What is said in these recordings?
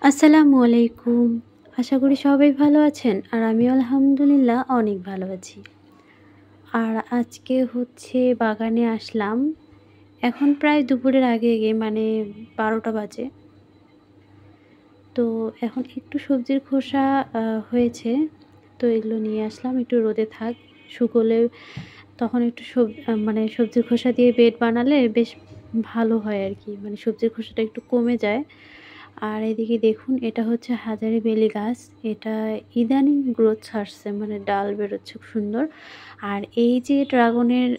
আসসালামু আলাইকুম। আশা করি সবাই ভালো আছেন। আর আমি আলহামদুলিল্লাহ অনেক ভালো আছি। আর আজকে বাগানে আসলাম। এখন প্রায় দুপুরের আগে মানে ১২টা বাজে। তো এখন একটু সবজির খোসা হয়েছে। তো এগুলো নিয়ে আসলাম, একটু রোদে থাক। শুকোলে তখন একটু মানে সবজির খোসা দিয়ে বেড বানালে বেশ ভালো হয় আরকি। মানে সবজির খোসাটা একটু কমে যায়। আর এদিকে দেখুন, এটা হচ্ছে হাজারি বেলি গাছ। এটা ইদানিং গ্রোথ ছাড়ছে, মানে ডাল বেরোচ্ছে খুব সুন্দর। আর এই যে ড্রাগনের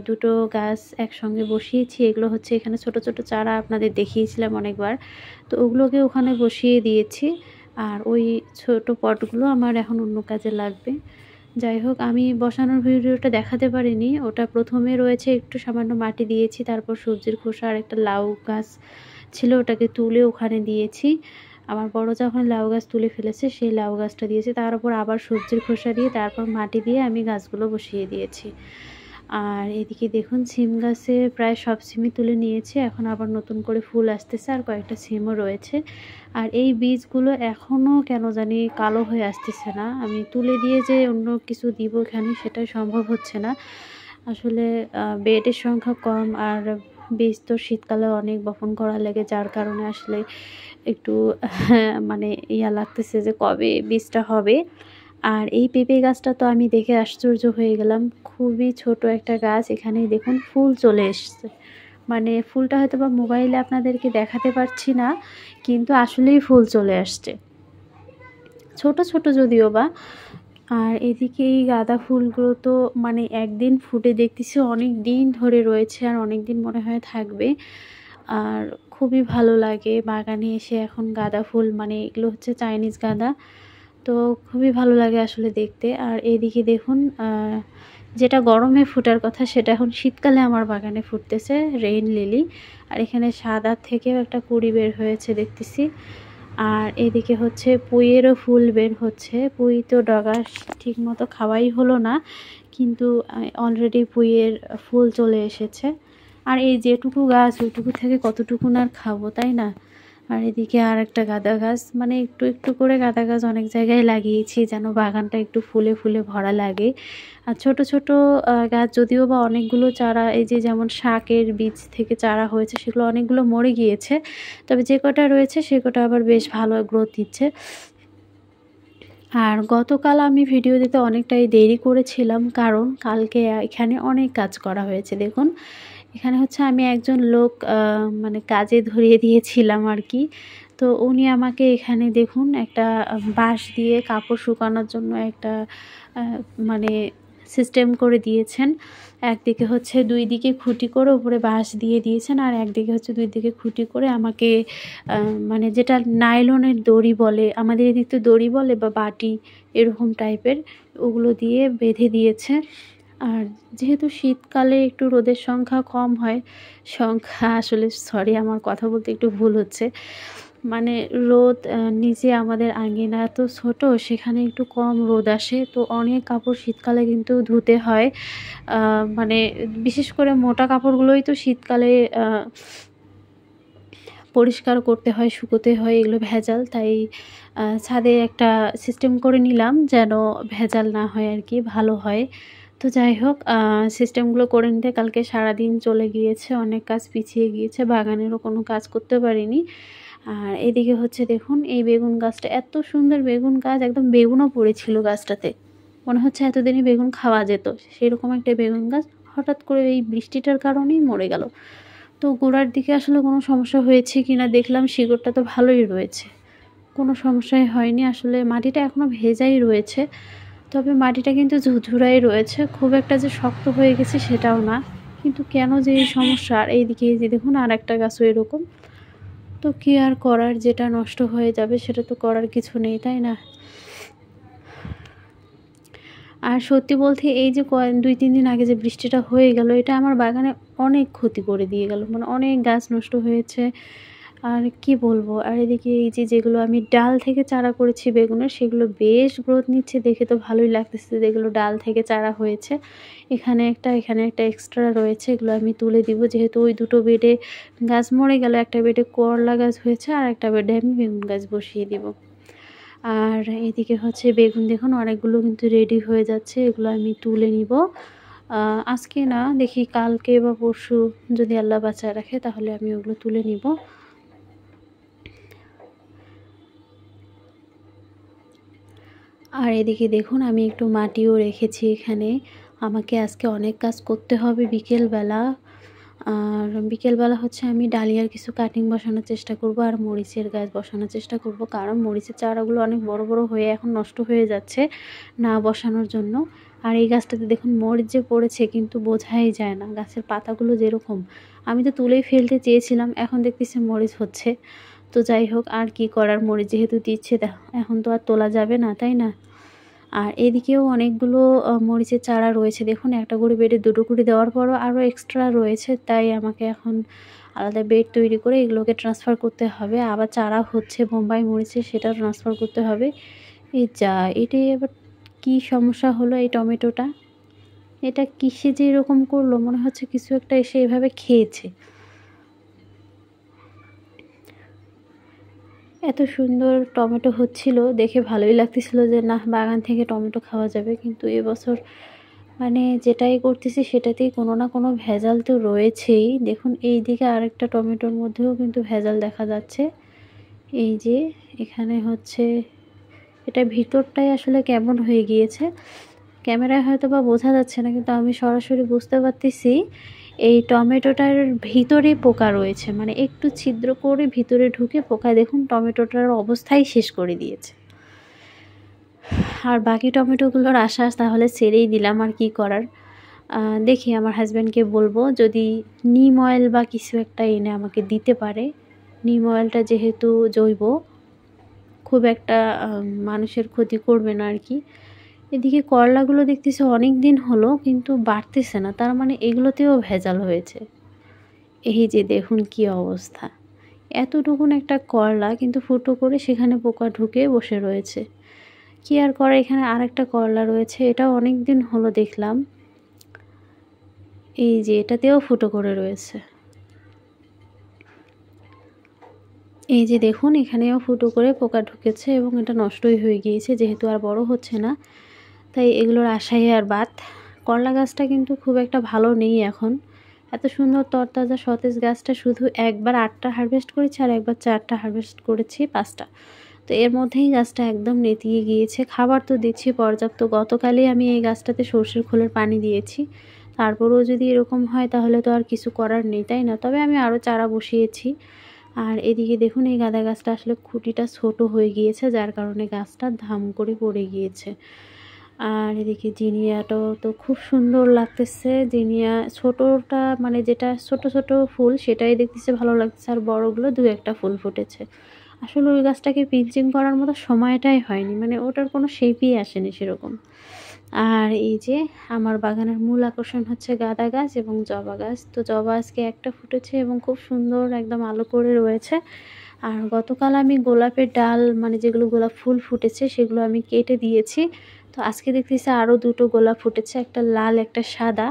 দুটো গাছ একসঙ্গে বসিয়েছি, এগুলো হচ্ছে এখানে ছোট ছোট চারা আপনাদের দেখিয়েছিলাম অনেকবার। তো ওগুলোকে ওখানে বসিয়ে দিয়েছি। আর ওই ছোট পটগুলো আমার এখন অন্য কাজে লাগবে। যাই হোক, আমি বসানোর ভিডিওটা দেখাতে পারিনি। ওটা প্রথমে রয়েছে, একটু সামান্য মাটি দিয়েছি, তারপর সবজির খোসা আর একটা লাউ গাছ ছিল ওটাকে তুলে ওখানে দিয়েছি। আমার বড় যা ওখানে লাউ গাছ তুলে ফেলেছে, সেই লাউ গাছটা দিয়েছি। তার উপর আবার সবজির খোসা দিয়ে, তারপর মাটি দিয়ে আমি গাছগুলো বসিয়ে দিয়েছি। আর এদিকে দেখুন, সিম গাছে প্রায় সব সিমই তুলে নিয়েছি। এখন আবার নতুন করে ফুল আসতেছে, আর কয়েকটা সিমও রয়েছে। আর এই বীজগুলো এখনও কেন জানি কালো হয়ে আসতেছে না। আমি তুলে দিয়ে যে অন্য কিছু দিব এখানে, সেটাই সম্ভব হচ্ছে না। আসলে বেডের সংখ্যা কম, আর বীজ তো শীতকালে অনেক বপন করা লাগে, যার কারণে আসলে একটু মানে লাগতেছে যে কবে বীজটা হবে। আর এই পেঁপে গাছটা তো আমি দেখে আশ্চর্য হয়ে গেলাম। খুবই ছোট একটা গাছ, এখানেই দেখুন ফুল চলে এসছে। মানে ফুলটা হয়তো বা মোবাইলে আপনাদেরকে দেখাতে পারছি না, কিন্তু আসলেই ফুল চলে আসছে, ছোট ছোট যদিও বা। আর এদিকে এই গাঁদা ফুলগুলো তো মানে একদিন ফুটে দেখতেছি অনেক দিন ধরে রয়েছে, আর অনেক দিন মনে হয় থাকবে। আর খুবই ভালো লাগে বাগানে এসে এখন গাঁদা ফুল, মানে এগুলো হচ্ছে চাইনিজ গাঁদা। তো খুবই ভালো লাগে আসলে দেখতে। আর এদিকে দেখুন, যেটা গরমে ফোটার কথা সেটা এখন শীতকালে আমার বাগানে ফুটতেছে, রেইন লিলি। আর এখানে সাদা থেকেও একটা কুঁড়ি বের হয়েছে দেখতেছি। আর এদিকে হচ্ছে পুঁইয়েরও ফুল বের হচ্ছে। পুঁই তো ডগা ঠিক মতো খাওয়াই হলো না, কিন্তু অলরেডি পুঁইয়ের ফুল চলে এসেছে। আর এই যেটুকু গাছ, ওইটুকু থেকে কতটুকু আর খাবো, তাই না? আর এদিকে আর একটা গাঁদা গাছ, মানে একটু একটু করে গাঁদা গাছ অনেক জায়গায় লাগিয়েছি, যেন বাগানটা একটু ফুলে ফুলে ভরা লাগে। আর ছোট ছোট গাছ যদিও বা অনেকগুলো চারা, এই যে যেমন শাকের বীজ থেকে চারা হয়েছে, সেগুলো অনেকগুলো মরে গিয়েছে। তবে যে কটা রয়েছে সে কটা আবার বেশ ভালো গ্রোথ দিচ্ছে। আর গতকাল আমি ভিডিও দিতে অনেকটাই দেরি করেছিলাম, কারণ কালকে এখানে অনেক কাজ করা হয়েছে। দেখুন, এখানে হচ্ছে আমি একজন লোক মানে কাজে ধরিয়ে দিয়েছিলাম আর কি। তো উনি আমাকে এখানে দেখুন একটা বাঁশ দিয়ে কাপড় শুকানোর জন্য একটা মানে সিস্টেম করে দিয়েছেন। একদিকে হচ্ছে ২ দিকে খুঁটি করে উপরে বাঁশ দিয়ে দিয়েছেন, আর একদিকে হচ্ছে ২ দিকে খুঁটি করে আমাকে মানে যেটা নাইলনের দড়ি বলে, আমাদের এদিক তো দড়ি বলে, বা বাটি এরকম টাইপের, ওগুলো দিয়ে বেঁধে দিয়েছে। আর যেহেতু শীতকালে একটু রোদের সংখ্যা কম হয়, আসলে সরি, আমার কথা বলতে একটু ভুল হচ্ছে। মানে রোদ নিচে আমাদের আঙ্গিনা তো ছোট, সেখানে একটু কম রোদ আসে, তো অনেক কাপড় শীতকালে কিন্তু ধুতে হয়। মানে বিশেষ করে মোটা কাপড়গুলোই তো শীতকালে পরিষ্কার করতে হয়, শুকোতে হয়, এগুলো ভেজাল। তাই ছাদে একটা সিস্টেম করে নিলাম, যেন ভেজাল না হয় আর কি, ভালো হয়। তো যাই হোক, সিস্টেমগুলো করে নিতে কালকে সারাদিন চলে গিয়েছে, অনেক কাজ পিছিয়ে গিয়েছে, বাগানেরও কোনো কাজ করতে পারিনি। আর এদিকে হচ্ছে দেখুন, এই বেগুন গাছটা এত সুন্দর বেগুন গাছ, একদম বেগুনও পড়েছিল গাছটাতে, মনে হচ্ছে এতদিনই বেগুন খাওয়া যেত, সেরকম একটা বেগুন গাছ। হঠাৎ করে এই বৃষ্টিটার কারণেই মরে গেল। তো গোড়ার দিকে আসলে কোনো সমস্যা হয়েছে কিনা দেখলাম, শিকড়টা তো ভালোই রয়েছে, কোনো সমস্যাই হয়নি। আসলে মাটিটা এখনও ভেজাই রয়েছে, তবে মাটিটা কিন্তু ঝুরঝুরাই রয়েছে, খুব একটা যে শক্ত হয়ে গেছে সেটাও না। কিন্তু কেন যে এই সমস্যা। আর এইদিকে এই যে দেখুন, আর একটা গাছও এরকম। তো কী আর করার, যেটা নষ্ট হয়ে যাবে সেটা তো করার কিছু নেই, তাই না? আর সত্যি বলতে এই যে ২-৩ দিন আগে যে বৃষ্টিটা হয়ে গেল, এটা আমার বাগানে অনেক ক্ষতি করে দিয়ে গেল, মানে অনেক গাছ নষ্ট হয়েছে। আর কি বলবো, আর এদিকে এই যে যেগুলো আমি ডাল থেকে চারা করেছি বেগুনের, সেগুলো বেশ গ্রোথ নিচ্ছে, দেখে তো ভালোই লাগতেছে যেগুলো ডাল থেকে চারা হয়েছে। এখানে একটা এক্সট্রা রয়েছে, এগুলো আমি তুলে দিব, যেহেতু ওই দুটো বেডে গাছ মরে গেল, একটা বেডে করলা গাছ হয়েছে আর একটা বেডে আমি বেগুন গাছ বসিয়ে দিব। আর এদিকে হচ্ছে বেগুন দেখুন অনেকগুলো কিন্তু রেডি হয়ে যাচ্ছে, এগুলো আমি তুলে নিব। আজকে না, দেখি কালকে বা পরশু যদি আল্লাহ বাঁচায় রাখে তাহলে আমি ওগুলো তুলে নিব। আর এদিকে দেখুন আমি একটু মাটিও রেখেছি এখানে। আমাকে আজকে অনেক কাজ করতে হবে বিকেলবেলা। আর বিকেলবেলা হচ্ছে আমি ডালিয়ার কিছু কাটিং বসানোর চেষ্টা করব আর মরিচের গাছ বসানোর চেষ্টা করব, কারণ মরিচের চারাগুলো অনেক বড় বড় হয়ে এখন নষ্ট হয়ে যাচ্ছে না বসানোর জন্য। আর এই গাছটাতে দেখুন মরিচ যে পড়েছে কিন্তু বোঝাই যায় না, গাছের পাতাগুলো যেরকম, আমি তো তুলেই ফেলতে চেয়েছিলাম, এখন দেখতেছি মরিচ হচ্ছে। তো যাই হোক, আর কি করার, মরিচ যেহেতু দিচ্ছে এখন তো আর তোলা যাবে না, তাই না? আর এদিকেও অনেকগুলো মরিচের চারা রয়েছে, দেখুন একটা করে বেডে দুটো করে দেওয়ার পরও আরও এক্সট্রা রয়েছে, তাই আমাকে এখন আলাদা বেড তৈরি করে এগুলোকে ট্রান্সফার করতে হবে। আবার চারা হচ্ছে বোম্বাই মরিচের, সেটা ট্রান্সফার করতে হবে। এই যা, এটাই আবার কি সমস্যা হলো এই টমেটোটা, এটা কিসে যে এরকম করলো, মনে হচ্ছে কিছু একটা এসে এভাবে খেয়েছে। এত সুন্দর টমেটো হচ্ছিল, দেখে ভালোই লাগতেছিল যে না, বাগান থেকে টমেটো খাওয়া যাবে, কিন্তু এবছর মানে যেটাই করতেছি সেটাতেই কোনো না কোনো ভেজাল তো রয়েছেই। দেখুন এই দিকে আরেকটা টমেটোর মধ্যেও কিন্তু ভেজাল দেখা যাচ্ছে। এই যে এখানে হচ্ছে, এটা ভিতরটাই আসলে কেমন হয়ে গিয়েছে, ক্যামেরায় হয়তো বা বোঝা যাচ্ছে না, কিন্তু আমি সরাসরি বুঝতে পারতেছি এই টমেটোটার ভিতরে পোকা রয়েছে, মানে একটু ছিদ্র করে ভিতরে ঢুকে পোকা, দেখুন টমেটোটার অবস্থাই শেষ করে দিয়েছে। আর বাকি টমেটোগুলোর আশা তাহলে ছেড়েই দিলাম, আর কি করার। দেখি আমার হাজব্যান্ডকে বলবো যদি নিম অয়েল বা কিছু একটা এনে আমাকে দিতে পারে। নিম অয়েলটা যেহেতু জৈব, খুব একটা মানুষের ক্ষতি করবে না আর কি। এদিকে করলাগুলো দেখতেছি অনেক দিন হলো কিন্তু বাড়তেছে না, তার মানে এগুলোতেও ভেজাল হয়েছে। এই যে দেখুন কি অবস্থা, এতটুকুন একটা করলা কিন্তু ফুটো করে সেখানে পোকা ঢুকে বসে রয়েছে। কি আর করে, এখানে আরেকটা করলা রয়েছে, এটাও অনেক দিন হলো দেখলাম, এই যে এটাতেও ফুটো করে রয়েছে। এই যে দেখুন এখানেও ফুটো করে পোকা ঢুকেছে এবং এটা নষ্টই হয়ে গিয়েছে, যেহেতু আর বড় হচ্ছে না তাই এগুলোর আশাই আর বাদ। করলা গাছটা কিন্তু খুব একটা ভালো নেই এখন, এত সুন্দর তরতাজা সতেজ গাছটা শুধু একবার 8টা হারভেস্ট করেছি আর একবার 4টা হারভেস্ট করেছি, 5টা। তো এর মধ্যেই গাছটা একদম নেতিয়ে গিয়েছে। খাবার তো দিচ্ছি পর্যাপ্ত, গতকালই আমি এই গাছটাতে সর্ষের খোলের পানি দিয়েছি, তারপরেও যদি এরকম হয় তাহলে তো আর কিছু করার নেই, তাই না? তবে আমি আরও চারা বসিয়েছি। আর এদিকে দেখুন এই গাঁদা গাছটা আসলে খুঁটিটা ছোট হয়ে গিয়েছে, যার কারণে গাছটা ধাম করে পড়ে গিয়েছে। আর এদিকে জিনিয়াটাও তো খুব সুন্দর লাগতেছে, জিনিয়া ছোটোটা মানে যেটা ছোট ছোট ফুল সেটাই দেখতেছে ভালো লাগতেছে, আর বড়গুলো দু একটা ফুল ফুটেছে। আসলে ওই গাছটাকে পিঞ্চিং করার মতো সময়টাই হয়নি, মানে ওটার কোনো শেপই আসেনি সেরকম। আর এই যে আমার বাগানের মূল আকর্ষণ হচ্ছে গাঁদা গাছ এবং জবা গাছ। তো জবা আজকে একটা ফুটেছে এবং খুব সুন্দর একদম আলো করে রয়েছে। আর গতকাল আমি গোলাপের ডাল, মানে যেগুলো গোলাপ ফুল ফুটেছে সেগুলো আমি কেটে দিয়েছি। তো আজকে দেখতেছি আরও দুটো গোলাপ ফুটেছে, একটা লাল একটা সাদা,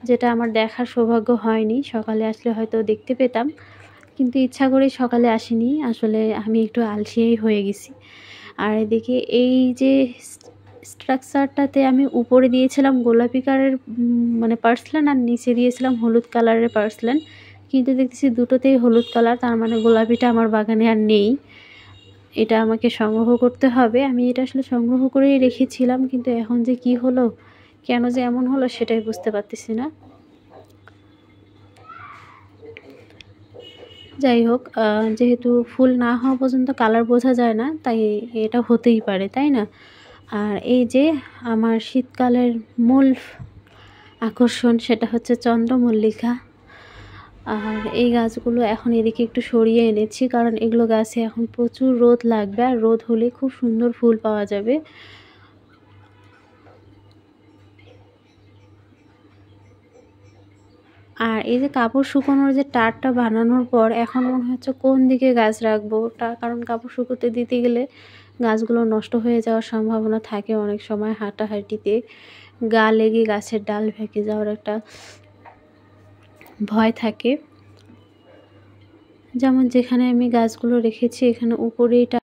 যেটা আমার দেখার সৌভাগ্য হয়নি, সকালে আসলে হয়তো দেখতে পেতাম, কিন্তু ইচ্ছা করে সকালে আসিনি, আসলে আমি একটু আলসেই হয়ে গেছি। আর এদিকে এই যে স্ট্রাকচারটাতে আমি উপরে দিয়েছিলাম গোলাপি কালারের মানে পার্সেন্ট, আর নিচে দিয়েছিলাম হলুদ কালারের পার্সেন্ট, কিন্তু দেখতেছি দুটোতেই হলুদ কালার, তার মানে গোলাপিটা আমার বাগানে আর নেই। এটা আমাকে সংগ্রহ করতে হবে, আমি এটা আসলে সংগ্রহ করেই রেখেছিলাম, কিন্তু এখন যে কি হলো, কেন যে এমন হলো সেটাই বুঝতে পারতেছি না। যাই হোক, যেহেতু ফুল না হওয়া পর্যন্ত কালার বোঝা যায় না, তাই এটা হতেই পারে, তাই না? আর এই যে আমার শীতকালের মূল আকর্ষণ সেটা হচ্ছে চন্দ্রমল্লিকা। আর এই গাছগুলো এখন এদিকে একটু সরিয়ে এনেছি, কারণ এগুলো গাছে এখন প্রচুর রোদ লাগবে, আর রোদ হলে খুব সুন্দর ফুল পাওয়া যাবে। আর এই যে কাপড় শুকানোর যে টারটা বানানোর পর এখন মনে হচ্ছে কোন দিকে গাছ রাখবো, কারণ কাপড় শুকোতে দিতে গেলে গাছগুলো নষ্ট হয়ে যাওয়ার সম্ভাবনা থাকে। অনেক সময় হাঁটাহাঁটিতে গা লেগে গাছের ডাল ভেঙে যাওয়ার একটা ভয় থাকে। যেমন যেখানে আমি গাছগুলো রেখেছি এখানে উপরেই